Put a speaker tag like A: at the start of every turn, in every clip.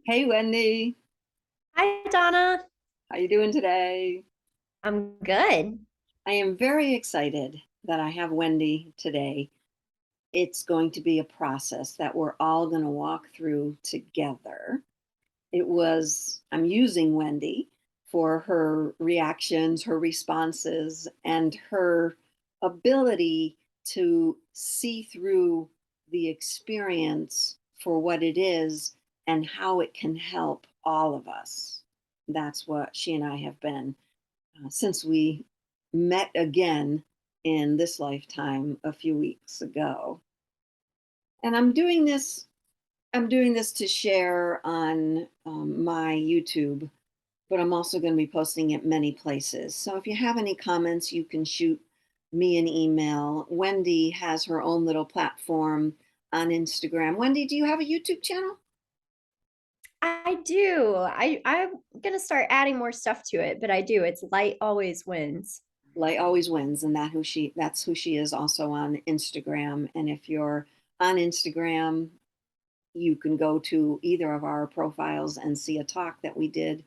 A: Hey Wendy,
B: Hi, Donna.
A: how you doing today?
B: I'm good.
A: I am very excited that I have Wendy today. It's going to be a process that we're all going to walk through together. I'm using Wendy for her reactions, her responses, and her ability to see through the experience for what it is and how it can help all of us. That's what she and I have been since we met again in this lifetime a few weeks ago. And I'm doing this to share on my YouTube, but I'm also going to be posting it many places. So if you have any comments, you can shoot me an email. Wendy has her own little platform on Instagram. Wendy, do you have a YouTube channel?
B: I do. I'm gonna start adding more stuff to it, but I do. It's light always wins.
A: Light always wins, and that's who she is also on Instagram. And if you're on Instagram, you can go to either of our profiles and see a talk that we did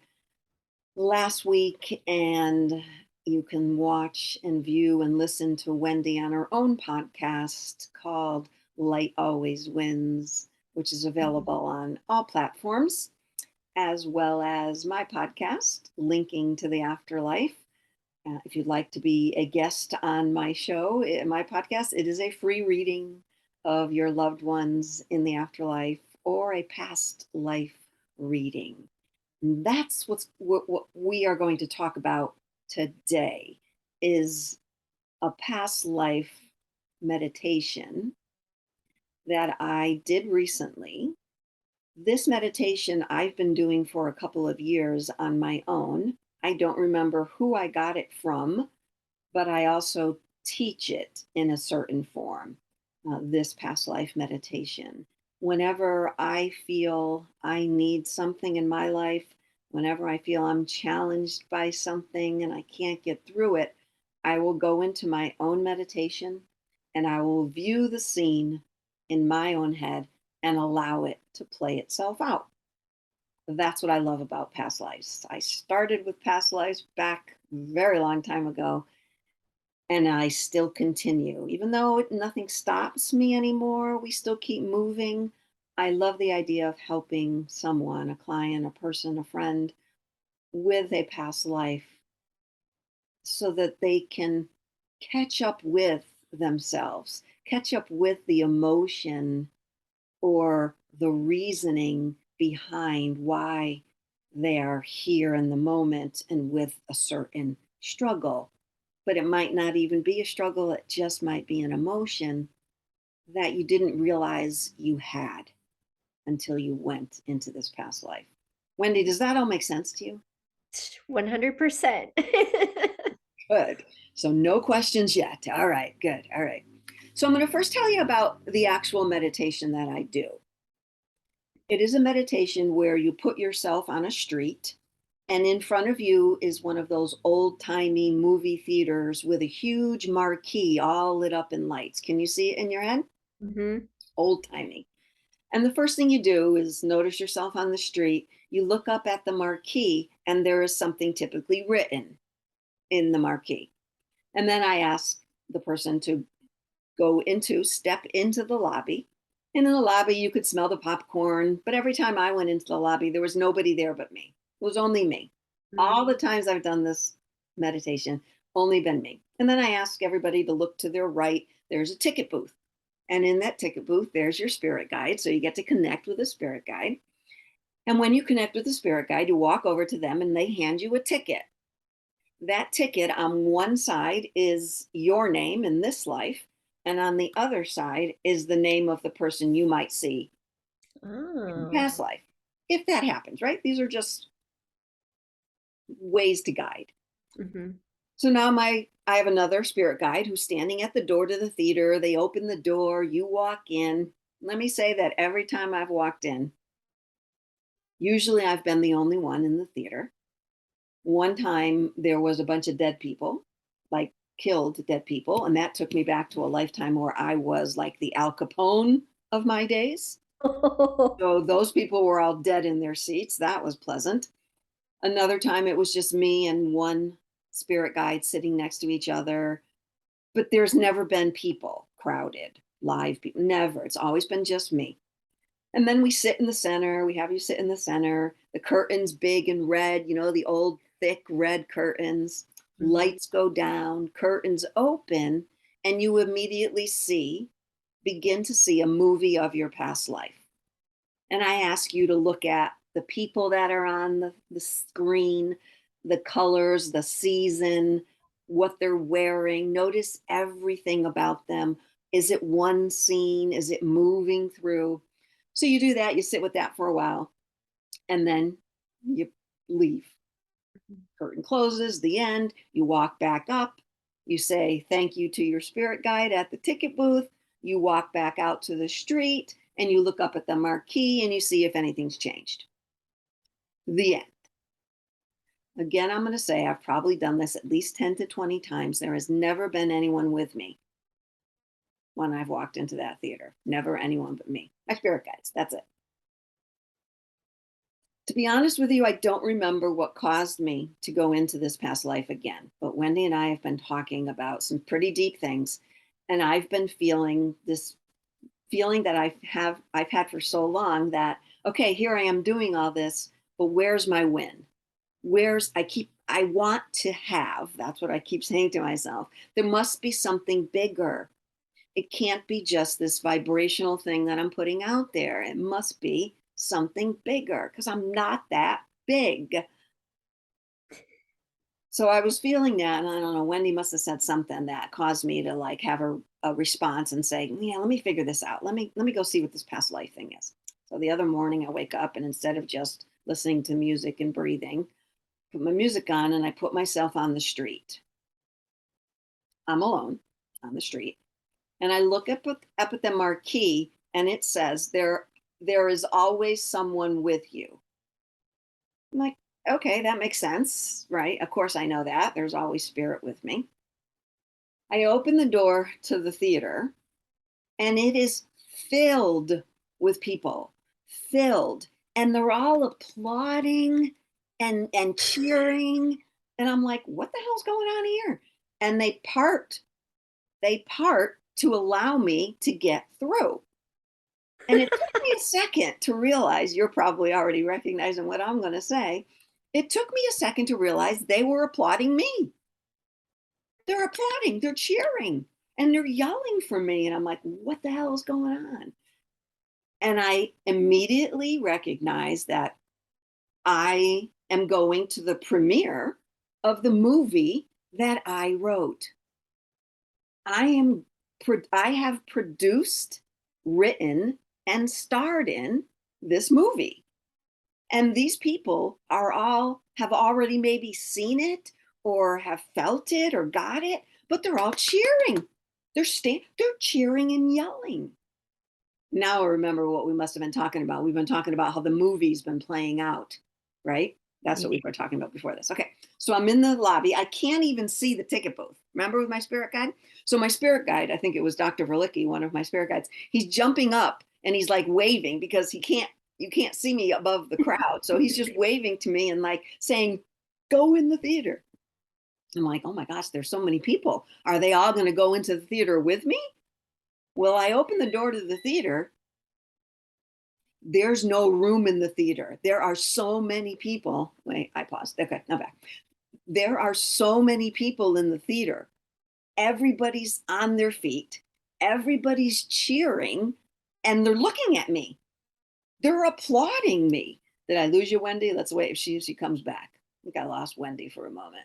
A: last week, and you can watch and view and listen to Wendy on her own podcast called Light Always Wins, which is available on all platforms, as well as my podcast, Linking to the Afterlife. If you'd like to be a guest on my show, my podcast, it is a free reading of your loved ones in the afterlife or a past life reading. That's what we are going to talk about today is a past life meditation that I did recently. This meditation I've been doing for a couple of years on my own. I don't remember who I got it from, but I also teach it in a certain form, this past life meditation. Whenever I feel I need something in my life, whenever I feel I'm challenged by something and I can't get through it, I will go into my own meditation and I will view the scene in my own head and allow it to play itself out. That's what I love about past lives. I started with past lives back a very long time ago, and I still continue. Even though nothing stops me anymore, we still keep moving. I love the idea of helping someone, a client, a person, a friend, with a past life so that they can catch up with themselves, catch up with the emotion or the reasoning behind why they are here in the moment and with a certain struggle. But it might not even be a struggle, it just might be an emotion that you didn't realize you had until you went into this past life. Wendy, does that all make sense to you?
B: 100%.
A: Good. So, no questions yet. All right, good. All right. So, I'm going to first tell you about the actual meditation that I do. It is a meditation where you put yourself on a street, and in front of you is one of those old timey movie theaters with a huge marquee all lit up in lights. Can you see it in your head?
B: hmm
A: Old timey. And the first thing you do is notice yourself on the street. You look up at the marquee, and there is something typically written in the marquee. And then I ask the person to step into the lobby. And in the lobby, you could smell the popcorn. But every time I went into the lobby, there was nobody there but me. It was only me. All the times I've done this meditation, only been me. And then I ask everybody to look to their right. There's a ticket booth. And in that ticket booth, there's your spirit guide. So you get to connect with a spirit guide. And when you connect with the spirit guide, you walk over to them and they hand you a ticket. That ticket on one side is your name in this life, and on the other side is the name of the person you might see in the past
B: Oh.
A: life. If that happens, right? These are just ways to guide.
B: hmm
A: So now I have another spirit guide who's standing at the door to the theater. They open the door, you walk in. Let me say that every time I've walked in, usually I've been the only one in the theater. One time there was a bunch of dead people, like killed dead people, and that took me back to a lifetime where I was like the Al Capone of my days. So those people were all dead in their seats. That was pleasant. Another time it was just me and one spirit guide sitting next to each other. But there's never been people crowded, live people, never. It's always been just me. And then we sit in the center. We have you sit in the center. The curtains big and red, the old thick red curtains.
B: Mhm.
A: Lights go down, curtains open, and you immediately begin to see a movie of your past life. And I ask you to look at the people that are on the screen, the colors, the season, what they're wearing. Notice everything about them. Is it one scene? Is it moving through? So you do that, you sit with that for a while, and then you leave. Curtain closes, the end. You walk back up. You say thank you to your spirit guide at the ticket booth. You walk back out to the street and you look up at the marquee and you see if anything's changed. The end. Again, I'm going to say I've probably done this at least 10 to 20 times. There has never been anyone with me when I've walked into that theater. Never anyone but me. My spirit guides. That's it. To be honest with you, I don't remember what caused me to go into this past life again. But Wendy and I have been talking about some pretty deep things. And I've been feeling this feeling that I've had for so long that, okay, here I am doing all this, but where's my win? I want to have, that's what I keep saying to myself. There must be something bigger. It can't be just this vibrational thing that I'm putting out there. It must be something bigger because I'm not that big. So I was feeling that, and I don't know, Wendy must have said something that caused me to like have a response and say, yeah, let me figure this out. Let me go see what this past life thing is. So the other morning I wake up and instead of just listening to music and breathing, put my music on and I put myself on the street. I'm alone on the street. And I look up at the marquee and it says there is always someone with you. I'm like, okay, that makes sense, right? Of course I know that. There's always spirit with me. I open the door to the theater and it is filled with people, filled. And they're all applauding and cheering. And I'm like, what the hell's going on here? And they part to allow me to get through. And it took me a second to realize, you're probably already recognizing what I'm going to say. It took me a second to realize they were applauding me. They're applauding, they're cheering, and they're yelling for me. And I'm like, what the hell is going on? And I immediately recognized that I am going to the premiere of the movie that I wrote. I am I have produced, written, and starred in this movie. And these people are all have already maybe seen it or have felt it or got it, but they're all cheering. They're cheering and yelling. Now I remember what we must have been talking about. We've been talking about how the movie's been playing out, right? That's what we were talking about before this. Okay. So I'm in the lobby. I can't even see the ticket booth. Remember with my spirit guide? So my spirit guide, I think it was Dr. Verlicki, one of my spirit guides, he's jumping up and he's like waving because you can't see me above the crowd. So he's just waving to me and like saying, go in the theater. I'm like, oh my gosh, there's so many people. Are they all going to go into the theater with me? Well, I open the door to the theater. There's no room in the theater. There are so many people. Wait, I paused. Okay, now back. There are so many people in the theater. Everybody's on their feet. Everybody's cheering and they're looking at me. They're applauding me. Did I lose you, Wendy? Let's wait if she comes back. I think I lost Wendy for a moment.